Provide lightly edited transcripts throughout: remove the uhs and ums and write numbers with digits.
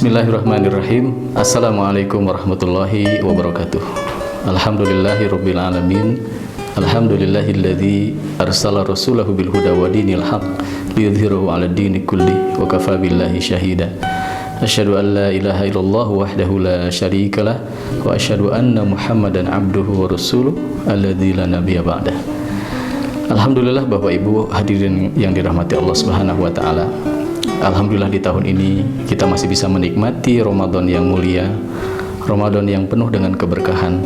Bismillahirrahmanirrahim. Assalamualaikum warahmatullahi wabarakatuh. Alhamdulillahirabbil alamin. Alhamdulillahilladzi arsala rasulahu bil huda wa dinil haq liyudhhirahu 'ala dini kulli wa kafa billahi syahida. Asyhadu an la ilaha illallah wahdahu la syarikalah wa asyhadu anna Muhammadan abduhu wa rasuluh alladzi la nabiyya ba'dah. Alhamdulillah Bapak Ibu hadirin yang dirahmati Allah Subhanahu wa taala. Alhamdulillah di tahun ini kita masih bisa menikmati Ramadan yang mulia, Ramadan yang penuh dengan keberkahan.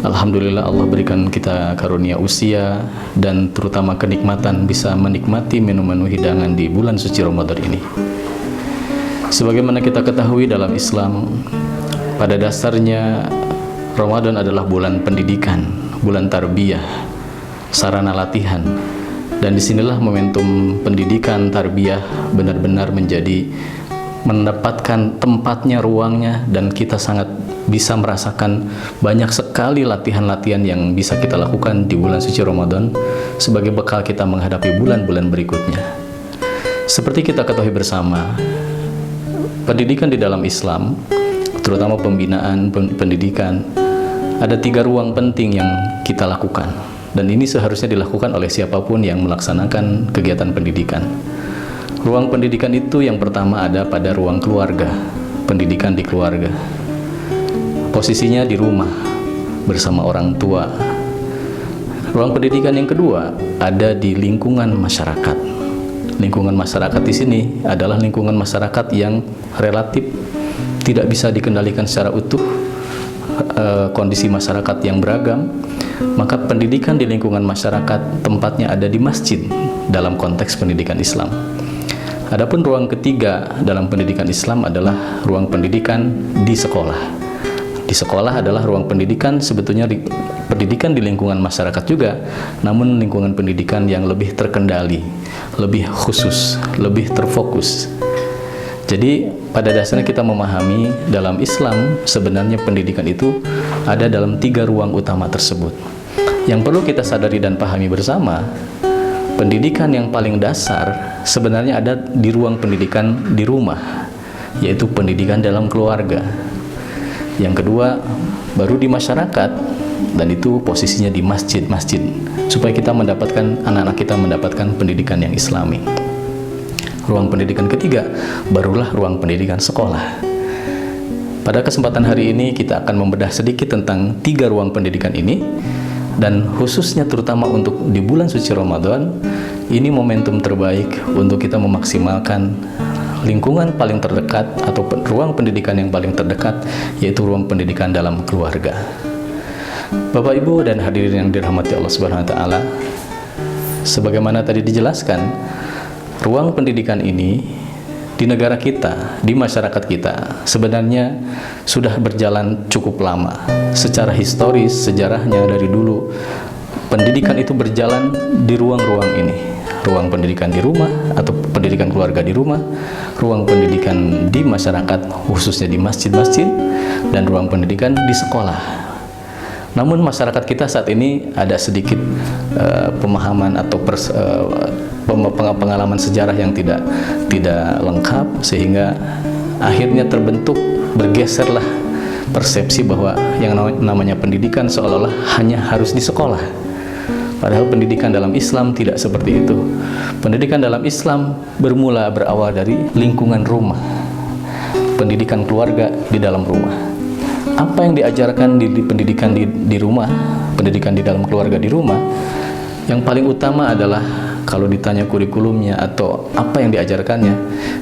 Alhamdulillah Allah berikan kita karunia usia dan terutama kenikmatan bisa menikmati menu-menu hidangan di bulan suci Ramadan ini. Sebagaimana kita ketahui dalam Islam, pada dasarnya Ramadan adalah bulan pendidikan, bulan tarbiyah, sarana latihan. Dan disinilah momentum pendidikan tarbiyah benar-benar mendapatkan tempatnya, ruangnya, dan kita sangat bisa merasakan banyak sekali latihan-latihan yang bisa kita lakukan di bulan suci Ramadan sebagai bekal kita menghadapi bulan-bulan berikutnya. Seperti kita ketahui bersama, pendidikan di dalam Islam, terutama pembinaan pendidikan, ada 3 ruang penting yang kita lakukan. Dan ini seharusnya dilakukan oleh siapapun yang melaksanakan kegiatan pendidikan. Ruang pendidikan itu yang pertama ada pada ruang keluarga, pendidikan di keluarga. Posisinya di rumah, bersama orang tua. Ruang pendidikan yang kedua ada di lingkungan masyarakat. Lingkungan masyarakat di sini adalah lingkungan masyarakat yang relatif tidak bisa dikendalikan secara utuh, kondisi masyarakat yang beragam. Maka pendidikan di lingkungan masyarakat tempatnya ada di masjid dalam konteks pendidikan Islam. Adapun ruang ketiga dalam pendidikan Islam adalah ruang pendidikan di sekolah. Di sekolah adalah ruang pendidikan, sebetulnya pendidikan di lingkungan masyarakat juga, namun lingkungan pendidikan yang lebih terkendali, lebih khusus, lebih terfokus. Jadi pada dasarnya kita memahami dalam Islam sebenarnya pendidikan itu ada dalam 3 ruang utama tersebut. Yang perlu kita sadari dan pahami bersama, pendidikan yang paling dasar sebenarnya ada di ruang pendidikan di rumah, yaitu pendidikan dalam keluarga. Yang kedua baru di masyarakat, dan itu posisinya di masjid-masjid, supaya kita mendapatkan, anak-anak kita mendapatkan pendidikan yang Islami. Ruang pendidikan ketiga barulah ruang pendidikan sekolah. Pada kesempatan hari ini kita akan membedah sedikit tentang 3 ruang pendidikan ini, dan khususnya terutama untuk di bulan suci Ramadan ini momentum terbaik untuk kita memaksimalkan lingkungan paling terdekat atau ruang pendidikan yang paling terdekat, yaitu ruang pendidikan dalam keluarga. Bapak Ibu dan hadirin yang dirahmati Allah Subhanahu wa taala, sebagaimana tadi dijelaskan, ruang pendidikan ini di negara kita, di masyarakat kita sebenarnya sudah berjalan cukup lama. Secara historis, sejarahnya dari dulu pendidikan itu berjalan di ruang-ruang ini. Ruang pendidikan di rumah atau pendidikan keluarga di rumah, ruang pendidikan di masyarakat khususnya di masjid-masjid, dan ruang pendidikan di sekolah. Namun masyarakat kita saat ini ada sedikit pemahaman atau pengalaman sejarah yang tidak lengkap, sehingga akhirnya bergeserlah persepsi bahwa yang namanya pendidikan seolah-olah hanya harus di sekolah. Padahal pendidikan dalam Islam tidak seperti itu. Pendidikan dalam Islam berawal dari lingkungan rumah, pendidikan keluarga di dalam rumah. Apa yang diajarkan di pendidikan di rumah, pendidikan di dalam keluarga di rumah, yang paling utama adalah kalau ditanya kurikulumnya atau apa yang diajarkannya,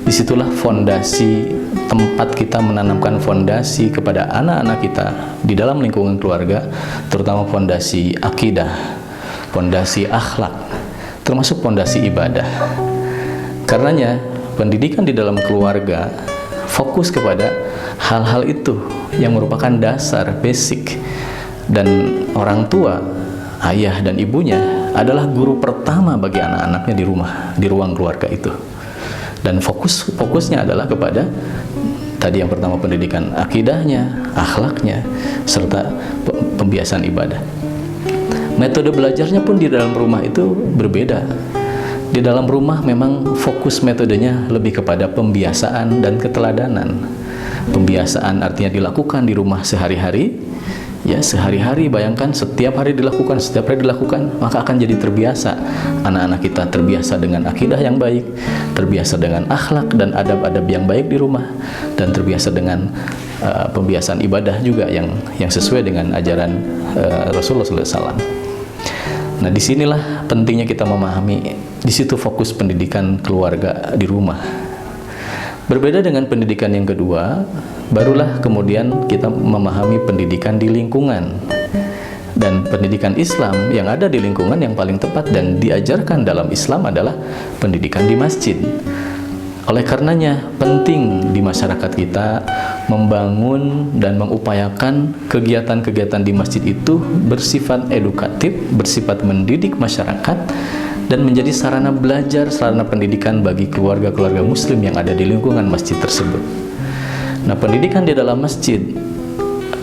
disitulah fondasi, tempat kita menanamkan fondasi kepada anak-anak kita di dalam lingkungan keluarga, terutama fondasi akidah, fondasi akhlak, termasuk fondasi ibadah. Karenanya pendidikan di dalam keluarga fokus kepada hal-hal itu yang merupakan dasar basic, dan orang tua, ayah dan ibunya adalah guru pertama bagi anak-anaknya di rumah, di ruang keluarga itu. Dan fokusnya adalah kepada tadi yang pertama pendidikan akidahnya, akhlaknya, serta pembiasaan ibadah. Metode belajarnya pun di dalam rumah itu berbeda. Di dalam rumah memang fokus metodenya lebih kepada pembiasaan dan keteladanan. Pembiasaan artinya dilakukan di rumah sehari-hari, ya sehari-hari, bayangkan setiap hari dilakukan, maka akan jadi terbiasa. Anak-anak kita terbiasa dengan akidah yang baik, terbiasa dengan akhlak dan adab-adab yang baik di rumah, dan terbiasa dengan pembiasaan ibadah juga yang sesuai dengan ajaran Rasulullah SAW. Nah, disinilah pentingnya kita memahami, di situ fokus pendidikan keluarga di rumah. Berbeda dengan pendidikan yang kedua, barulah kemudian kita memahami pendidikan di lingkungan. Dan pendidikan Islam yang ada di lingkungan yang paling tepat dan diajarkan dalam Islam adalah pendidikan di masjid. Oleh karenanya penting di masyarakat kita membangun dan mengupayakan kegiatan-kegiatan di masjid itu bersifat edukatif, bersifat mendidik masyarakat, dan menjadi sarana belajar, sarana pendidikan bagi keluarga-keluarga muslim yang ada di lingkungan masjid tersebut. Nah, pendidikan di dalam masjid,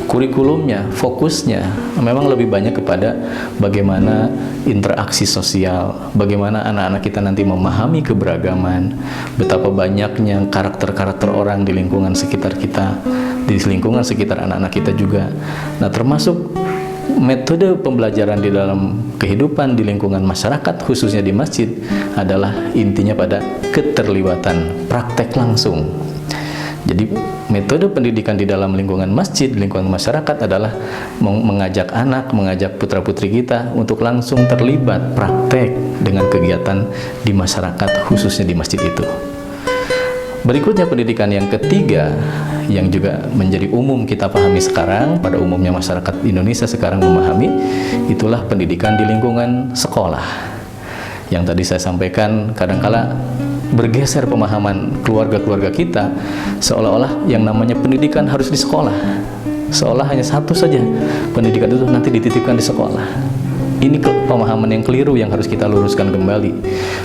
kurikulumnya, fokusnya memang lebih banyak kepada bagaimana interaksi sosial, bagaimana anak-anak kita nanti memahami keberagaman, betapa banyaknya karakter-karakter orang di lingkungan sekitar kita, di lingkungan sekitar anak-anak kita juga. Nah, termasuk metode pembelajaran di dalam kehidupan di lingkungan masyarakat, khususnya di masjid, adalah intinya pada keterlibatan praktek langsung. Jadi metode pendidikan di dalam lingkungan masjid, lingkungan masyarakat adalah mengajak anak, mengajak putra-putri kita untuk langsung terlibat praktek dengan kegiatan di masyarakat, khususnya di masjid itu. Berikutnya pendidikan yang ketiga yang juga menjadi umum kita pahami sekarang, pada umumnya masyarakat Indonesia sekarang memahami, itulah pendidikan di lingkungan sekolah. Yang tadi saya sampaikan, kadangkala bergeser pemahaman keluarga-keluarga kita, seolah-olah yang namanya pendidikan harus di sekolah, seolah hanya satu saja, pendidikan itu nanti dititipkan di sekolah. Ini pemahaman yang keliru yang harus kita luruskan kembali,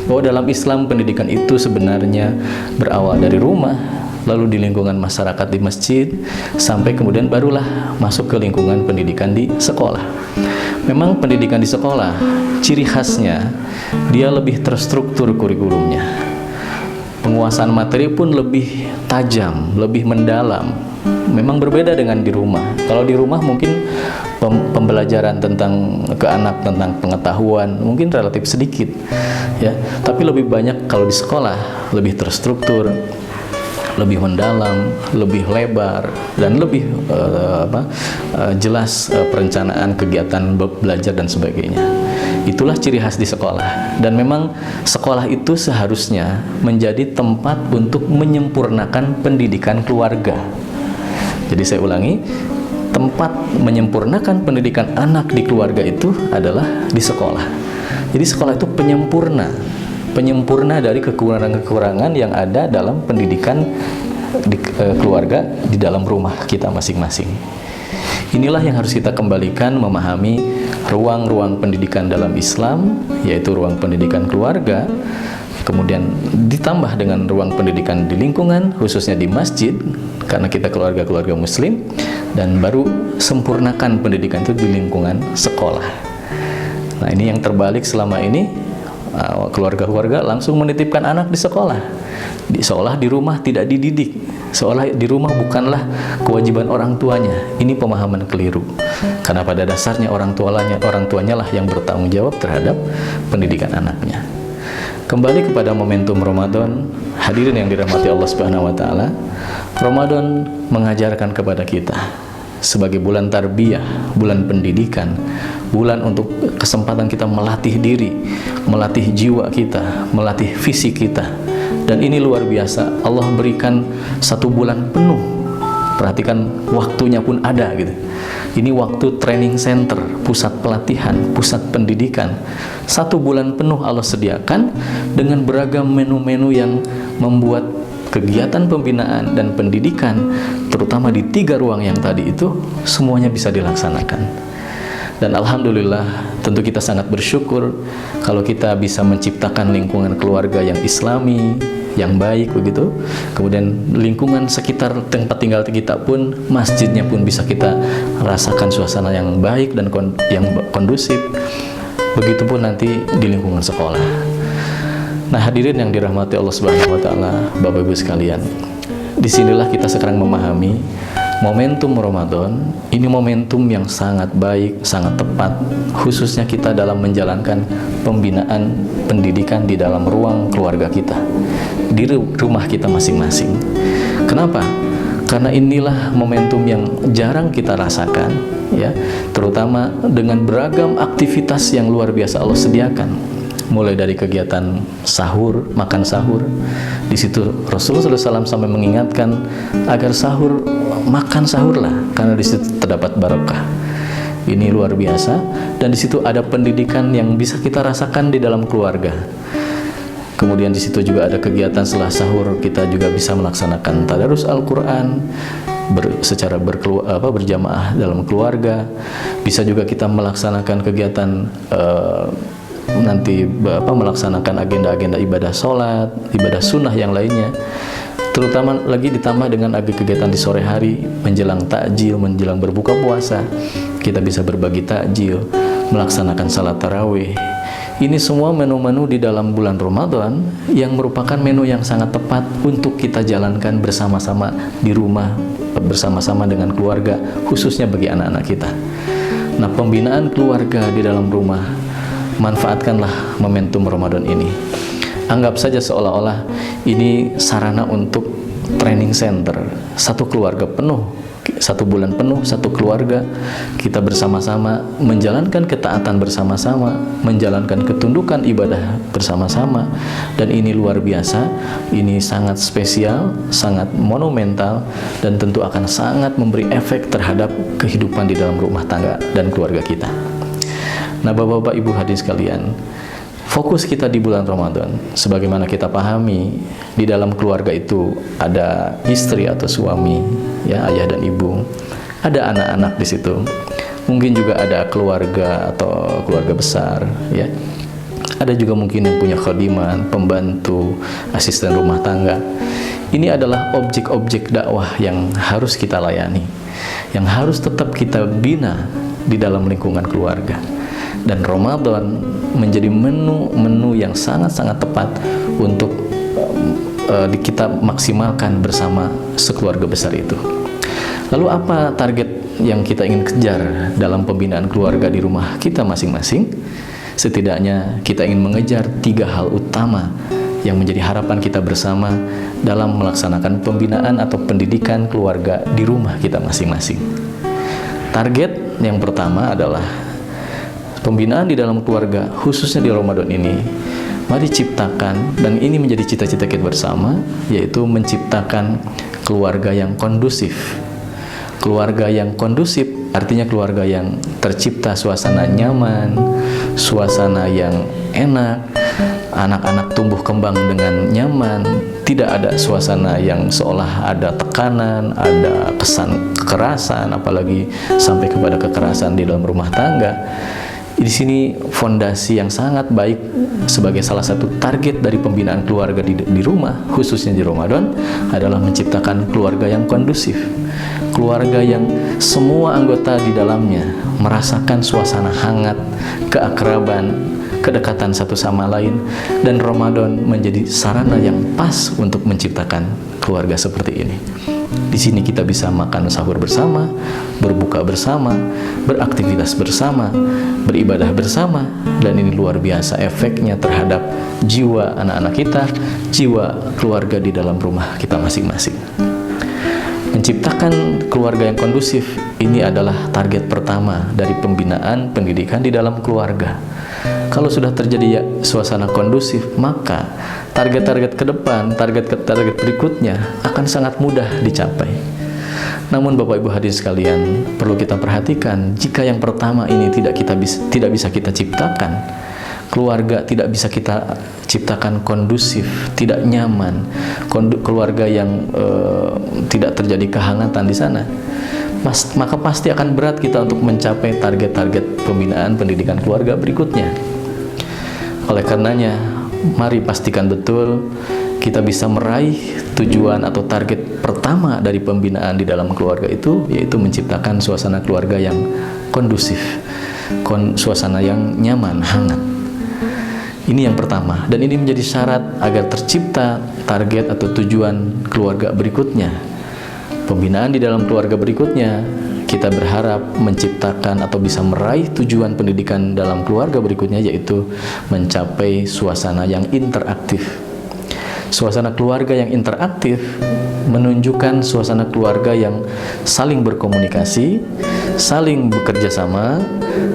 bahwa dalam Islam pendidikan itu sebenarnya berawal dari rumah, lalu di lingkungan masyarakat di masjid, sampai kemudian barulah masuk ke lingkungan pendidikan di sekolah. Memang pendidikan di sekolah, ciri khasnya dia lebih terstruktur kurikulumnya, penguasaan materi pun lebih tajam, lebih mendalam. Memang berbeda dengan di rumah. Kalau di rumah mungkin pembelajaran tentang ke anak, tentang pengetahuan mungkin relatif sedikit, ya. Tapi lebih banyak kalau di sekolah, lebih terstruktur, lebih mendalam, lebih lebar, dan lebih jelas perencanaan kegiatan belajar dan sebagainya. Itulah ciri khas di sekolah. Dan memang sekolah itu seharusnya menjadi tempat untuk menyempurnakan pendidikan keluarga. Jadi saya ulangi, tempat menyempurnakan pendidikan anak di keluarga itu adalah di sekolah. Jadi sekolah itu penyempurna dari kekurangan-kekurangan yang ada dalam pendidikan di keluarga, di dalam rumah kita masing-masing. Inilah yang harus kita kembalikan, memahami ruang-ruang pendidikan dalam Islam, yaitu ruang pendidikan keluarga, kemudian ditambah dengan ruang pendidikan di lingkungan, khususnya di masjid, karena kita keluarga-keluarga muslim, dan baru sempurnakan pendidikan itu di lingkungan sekolah. Nah, ini yang terbalik selama ini, keluarga-keluarga langsung menitipkan anak di sekolah, seolah di rumah tidak dididik, seolah di rumah bukanlah kewajiban orang tuanya. Ini pemahaman keliru, karena pada dasarnya orang tuanya lah yang bertanggung jawab terhadap pendidikan anaknya. Kembali kepada momentum Ramadan, hadirin yang dirahmati Allah Subhanahu wa taala, Ramadan mengajarkan kepada kita sebagai bulan tarbiyah, bulan pendidikan, bulan untuk kesempatan kita melatih diri, melatih jiwa kita, melatih fisik kita. Dan ini luar biasa, Allah berikan 1 bulan penuh. Perhatikan, waktunya pun ada gitu. Ini waktu training center, pusat pelatihan, pusat pendidikan. 1 bulan penuh Allah sediakan dengan beragam menu-menu yang membuat kegiatan pembinaan dan pendidikan, terutama di 3 ruang yang tadi itu, semuanya bisa dilaksanakan. Dan alhamdulillah, tentu kita sangat bersyukur kalau kita bisa menciptakan lingkungan keluarga yang islami, yang baik begitu. Kemudian lingkungan sekitar tempat tinggal kita pun, masjidnya pun bisa kita rasakan suasana yang baik dan yang kondusif. Begitupun nanti di lingkungan sekolah. Nah, hadirin yang dirahmati Allah Subhanahu wa taala, Bapak Ibu sekalian. Disinilah kita sekarang memahami momentum Ramadan. Ini momentum yang sangat baik, sangat tepat, khususnya kita dalam menjalankan pembinaan pendidikan di dalam ruang keluarga kita, di rumah kita masing-masing. Kenapa? Karena inilah momentum yang jarang kita rasakan, ya, terutama dengan beragam aktivitas yang luar biasa Allah sediakan. Mulai dari kegiatan sahur, makan sahur. Di situ Rasulullah SAW sampai mengingatkan agar sahur, makan sahurlah, karena di situ terdapat barokah. Ini luar biasa. Dan di situ ada pendidikan yang bisa kita rasakan di dalam keluarga. Kemudian di situ juga ada kegiatan setelah sahur, kita juga bisa melaksanakan tadarus Al-Quran secara berjamaah dalam keluarga. Bisa juga kita melaksanakan kegiatan nanti melaksanakan agenda-agenda ibadah sholat, ibadah sunnah yang lainnya. Terutama lagi ditambah dengan kegiatan di sore hari, menjelang takjil, menjelang berbuka puasa, kita bisa berbagi takjil, melaksanakan salat tarawih. Ini semua menu-menu di dalam bulan Ramadan yang merupakan menu yang sangat tepat untuk kita jalankan bersama-sama di rumah, bersama-sama dengan keluarga, khususnya bagi anak-anak kita. Nah, pembinaan keluarga di dalam rumah, manfaatkanlah momentum Ramadan ini. Anggap saja seolah-olah ini sarana untuk training center. Satu keluarga penuh, satu bulan penuh, satu keluarga kita bersama-sama menjalankan ketaatan bersama-sama, menjalankan ketundukan ibadah bersama-sama. Dan ini luar biasa, ini sangat spesial, sangat monumental, dan tentu akan sangat memberi efek terhadap kehidupan di dalam rumah tangga dan keluarga kita. Nah, Bapak-bapak, Ibu hadirin sekalian, fokus kita di bulan Ramadan, sebagaimana kita pahami, di dalam keluarga itu ada istri atau suami, ya, ayah dan ibu, ada anak-anak di situ, mungkin juga ada keluarga atau keluarga besar, ya, ada juga mungkin yang punya khadiman, pembantu, asisten rumah tangga. Ini adalah objek-objek dakwah yang harus kita layani, yang harus tetap kita bina di dalam lingkungan keluarga. Dan Ramadan menjadi menu-menu yang sangat-sangat tepat untuk kita maksimalkan bersama sekeluarga besar itu. Lalu apa target yang kita ingin kejar dalam pembinaan keluarga di rumah kita masing-masing? Setidaknya kita ingin mengejar 3 hal utama yang menjadi harapan kita bersama dalam melaksanakan pembinaan atau pendidikan keluarga di rumah kita masing-masing. Target yang pertama adalah pembinaan di dalam keluarga, khususnya di Ramadan ini. Mari ciptakan, dan ini menjadi cita-cita kita bersama, yaitu menciptakan keluarga yang kondusif. Keluarga yang kondusif artinya keluarga yang tercipta suasana nyaman, suasana yang enak, anak-anak tumbuh kembang dengan nyaman, tidak ada suasana yang seolah ada tekanan, ada kesan kekerasan, apalagi sampai kepada kekerasan di dalam rumah tangga. Di sini fondasi yang sangat baik sebagai salah satu target dari pembinaan keluarga di rumah, khususnya di Ramadan, adalah menciptakan keluarga yang kondusif, keluarga yang semua anggota di dalamnya merasakan suasana hangat, keakraban, kedekatan satu sama lain, dan Ramadan menjadi sarana yang pas untuk menciptakan keluarga seperti ini. Di sini kita bisa makan sahur bersama, berbuka bersama, beraktivitas bersama, beribadah bersama, dan ini luar biasa efeknya terhadap jiwa anak-anak kita, jiwa keluarga di dalam rumah kita masing-masing. Menciptakan keluarga yang kondusif ini adalah target pertama dari pembinaan pendidikan di dalam keluarga. Kalau sudah terjadi suasana kondusif, maka target-target ke depan, target berikutnya akan sangat mudah dicapai. Namun Bapak Ibu hadirin sekalian, perlu kita perhatikan, jika yang pertama ini tidak bisa kita ciptakan, keluarga tidak bisa kita ciptakan kondusif, tidak nyaman, keluarga yang tidak terjadi kehangatan di sana, maka pasti akan berat kita untuk mencapai target-target pembinaan pendidikan keluarga berikutnya. Oleh karenanya, mari pastikan betul kita bisa meraih tujuan atau target pertama dari pembinaan di dalam keluarga itu, yaitu menciptakan suasana keluarga yang kondusif, suasana yang nyaman, hangat. Ini yang pertama, dan ini menjadi syarat agar tercipta target atau tujuan keluarga berikutnya. Pembinaan di dalam keluarga berikutnya, kita berharap menciptakan atau bisa meraih tujuan pendidikan dalam keluarga berikutnya, yaitu mencapai suasana yang interaktif. Suasana keluarga yang interaktif menunjukkan suasana keluarga yang saling berkomunikasi, saling bekerja sama,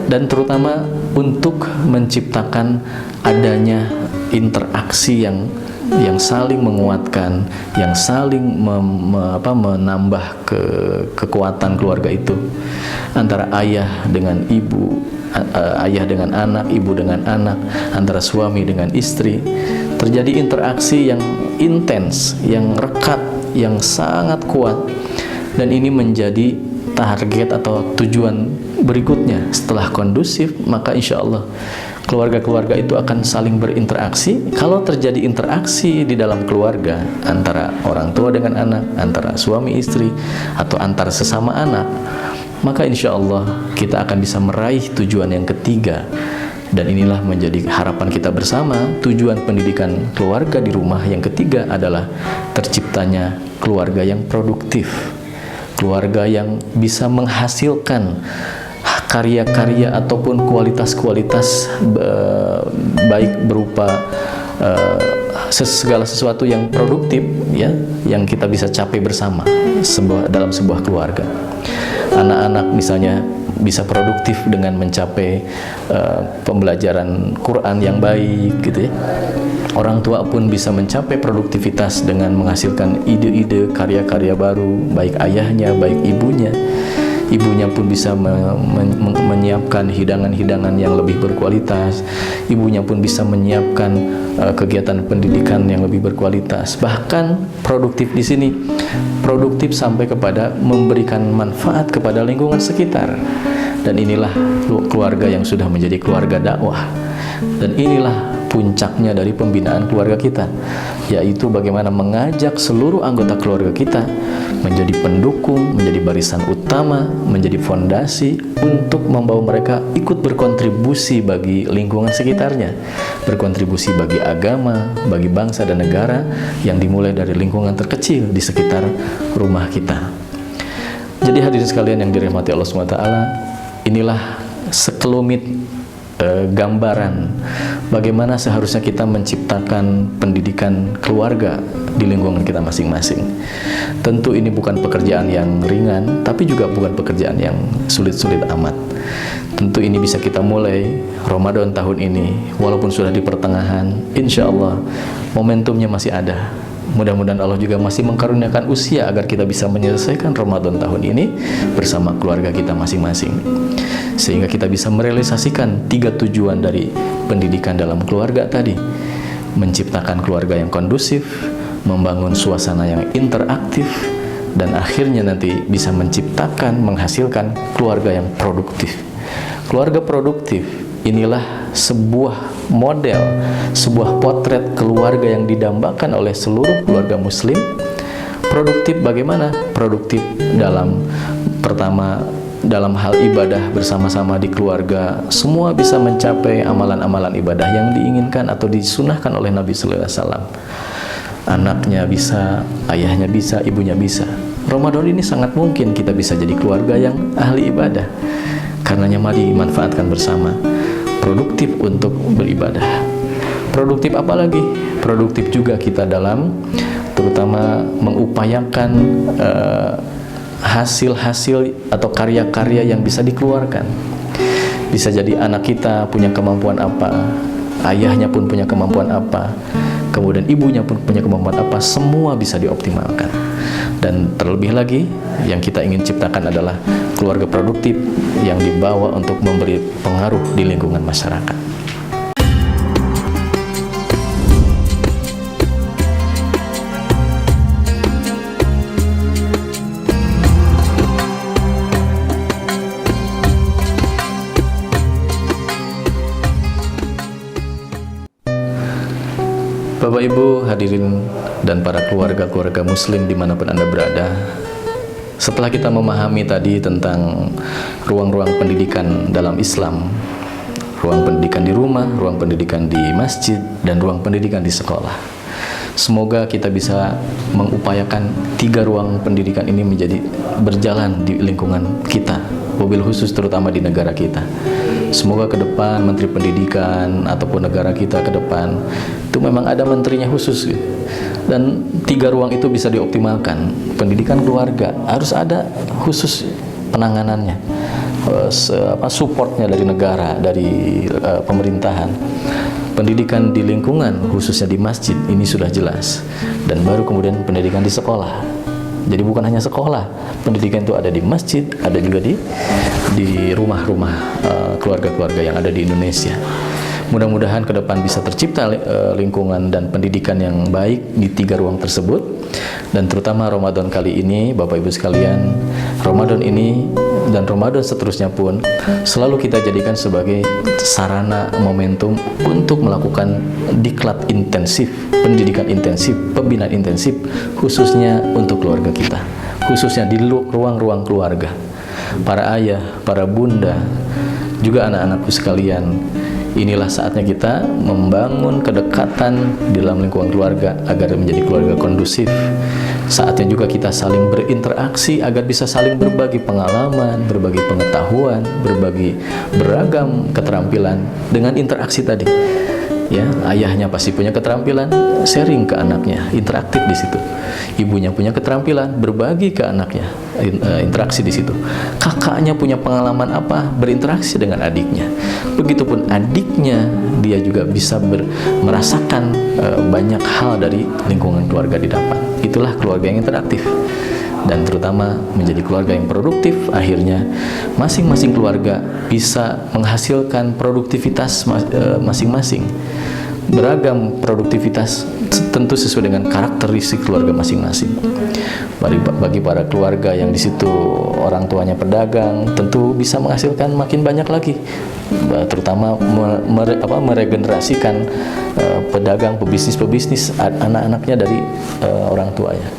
dan terutama untuk menciptakan adanya interaksi yang saling menguatkan, yang saling menambah kekuatan keluarga itu, antara ayah dengan ibu, ayah dengan anak, ibu dengan anak, antara suami dengan istri. Terjadi interaksi yang intens, yang rekat, yang sangat kuat, dan ini menjadi target atau tujuan berikutnya. Setelah kondusif, maka insya Allah keluarga-keluarga itu akan saling berinteraksi. Kalau terjadi interaksi di dalam keluarga antara orang tua dengan anak, antara suami istri, atau antara sesama anak, maka insya Allah kita akan bisa meraih tujuan yang ketiga. Dan inilah menjadi harapan kita bersama. Tujuan pendidikan keluarga di rumah yang ketiga adalah terciptanya keluarga yang produktif, keluarga yang bisa menghasilkan karya-karya ataupun kualitas-kualitas baik berupa segala sesuatu yang produktif, ya, yang kita bisa capai bersama dalam sebuah keluarga. Anak-anak misalnya bisa produktif dengan mencapai pembelajaran Quran yang baik, gitu ya. Orang tua pun bisa mencapai produktivitas dengan menghasilkan ide-ide, karya-karya baru, baik ayahnya, baik ibunya. Ibunya pun bisa menyiapkan hidangan-hidangan yang lebih berkualitas. Ibunya pun bisa menyiapkan kegiatan pendidikan yang lebih berkualitas. Bahkan produktif di sini, produktif sampai kepada memberikan manfaat kepada lingkungan sekitar. Dan inilah keluarga yang sudah menjadi keluarga dakwah. Dan inilah puncaknya dari pembinaan keluarga kita, yaitu bagaimana mengajak seluruh anggota keluarga kita menjadi pendukung, menjadi barisan utama, menjadi fondasi untuk membawa mereka ikut berkontribusi bagi lingkungan sekitarnya, berkontribusi bagi agama, bagi bangsa dan negara, yang dimulai dari lingkungan terkecil di sekitar rumah kita. Jadi hadirin sekalian yang dirahmati Allah SWT, inilah sekelumit gambaran bagaimana seharusnya kita menciptakan pendidikan keluarga di lingkungan kita masing-masing. Tentu ini bukan pekerjaan yang ringan, tapi juga bukan pekerjaan yang sulit-sulit amat. Tentu ini bisa kita mulai Ramadan tahun ini, walaupun sudah di pertengahan, insya Allah momentumnya masih ada. Mudah-mudahan Allah juga masih mengkaruniakan usia agar kita bisa menyelesaikan Ramadan tahun ini bersama keluarga kita masing-masing, sehingga kita bisa merealisasikan 3 tujuan dari pendidikan dalam keluarga tadi: menciptakan keluarga yang kondusif, membangun suasana yang interaktif, dan akhirnya nanti bisa menciptakan, menghasilkan keluarga yang produktif. Keluarga produktif inilah sebuah model, sebuah potret keluarga yang didambakan oleh seluruh keluarga muslim. Produktif bagaimana? Produktif pertama dalam hal ibadah bersama-sama di keluarga, semua bisa mencapai amalan-amalan ibadah yang diinginkan atau disunahkan oleh Nabi Sallallahu Alaihi Wasallam. Anaknya bisa, ayahnya bisa, ibunya bisa. Ramadan ini sangat mungkin kita bisa jadi keluarga yang ahli ibadah. Karenanya mari manfaatkan bersama. Produktif untuk beribadah. Produktif apa lagi? Produktif juga kita dalam terutama mengupayakan hasil-hasil atau karya-karya yang bisa dikeluarkan. Bisa jadi anak kita punya kemampuan apa, ayahnya pun punya kemampuan apa, kemudian ibunya pun punya kemampuan apa, semua bisa dioptimalkan. Dan terlebih lagi yang kita ingin ciptakan adalah keluarga produktif yang dibawa untuk memberi pengaruh di lingkungan masyarakat. Bapak Ibu hadirin dan para keluarga-keluarga muslim dimanapun Anda berada, setelah kita memahami tadi tentang ruang-ruang pendidikan dalam Islam, ruang pendidikan di rumah, ruang pendidikan di masjid, dan ruang pendidikan di sekolah. Semoga kita bisa mengupayakan 3 ruang pendidikan ini menjadi berjalan di lingkungan kita, wabil khusus terutama di negara kita. Semoga ke depan Menteri Pendidikan ataupun negara kita ke depan itu memang ada menterinya khusus gitu. Dan 3 ruang itu bisa dioptimalkan. Pendidikan keluarga harus ada khusus penanganannya, supportnya dari negara, dari pemerintahan. Pendidikan di lingkungan, khususnya di masjid, ini sudah jelas. Dan baru kemudian pendidikan di sekolah. Jadi bukan hanya sekolah, pendidikan itu ada di masjid, ada juga di rumah-rumah keluarga-keluarga yang ada di Indonesia. Mudah-mudahan ke depan bisa tercipta lingkungan dan pendidikan yang baik di 3 ruang tersebut. Dan terutama Ramadan kali ini, Bapak Ibu sekalian, Ramadan ini dan Ramadan seterusnya pun selalu kita jadikan sebagai sarana momentum untuk melakukan diklat intensif, pendidikan intensif, pembinaan intensif, khususnya untuk keluarga kita, khususnya di ruang-ruang keluarga. Para ayah, para bunda, juga anak-anakku sekalian, inilah saatnya kita membangun kedekatan di dalam lingkungan keluarga agar menjadi keluarga kondusif. Saatnya juga kita saling berinteraksi agar bisa saling berbagi pengalaman, berbagi pengetahuan, berbagi beragam keterampilan dengan interaksi tadi. Ya, ayahnya pasti punya keterampilan, sharing ke anaknya, interaktif di situ. Ibunya punya keterampilan, berbagi ke anaknya, interaksi di situ. Kakaknya punya pengalaman apa, berinteraksi dengan adiknya. Begitupun adiknya, dia juga bisa merasakan banyak hal dari lingkungan keluarga didapat. Itulah keluarga yang interaktif. Dan terutama menjadi keluarga yang produktif, akhirnya masing-masing keluarga bisa menghasilkan produktivitas masing-masing, beragam produktivitas tentu sesuai dengan karakteristik keluarga masing-masing. Bagi para keluarga yang di situ orang tuanya pedagang, tentu bisa menghasilkan makin banyak lagi, terutama meregenerasikan pedagang, pebisnis anak-anaknya dari orang tuanya.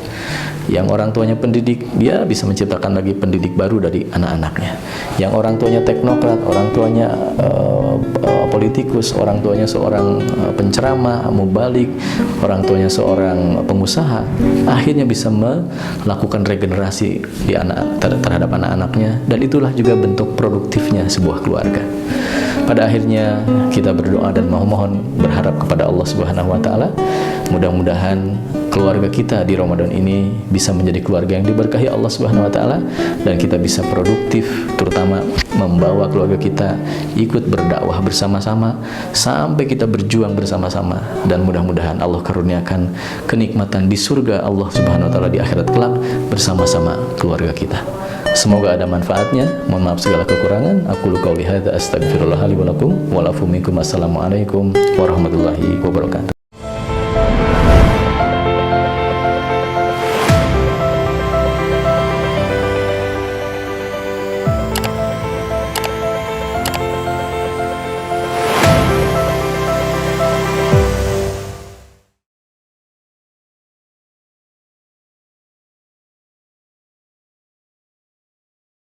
Yang orang tuanya pendidik, dia bisa menciptakan lagi pendidik baru dari anak-anaknya. Yang orang tuanya teknokrat, orang tuanya politikus, orang tuanya seorang penceramah, mubalik, orang tuanya seorang pengusaha, akhirnya bisa melakukan regenerasi terhadap anak-anaknya. Dan itulah juga bentuk produktifnya sebuah keluarga. Pada akhirnya kita berdoa dan mohon berharap kepada Allah Subhanahu wa taala, mudah-mudahan keluarga kita di Ramadan ini bisa menjadi keluarga yang diberkahi Allah Subhanahu wa taala, dan kita bisa produktif, terutama membawa keluarga kita ikut berdakwah bersama-sama sampai kita berjuang bersama-sama, dan mudah-mudahan Allah karuniakan kenikmatan di surga Allah Subhanahu wa taala di akhirat kelak bersama-sama keluarga kita. Semoga ada manfaatnya. Mohon maaf segala kekurangan. Aku qouli hadza astaghfirullah li wa lakum wa lafu minkum. Assalamualaikum warahmatullahi wabarakatuh.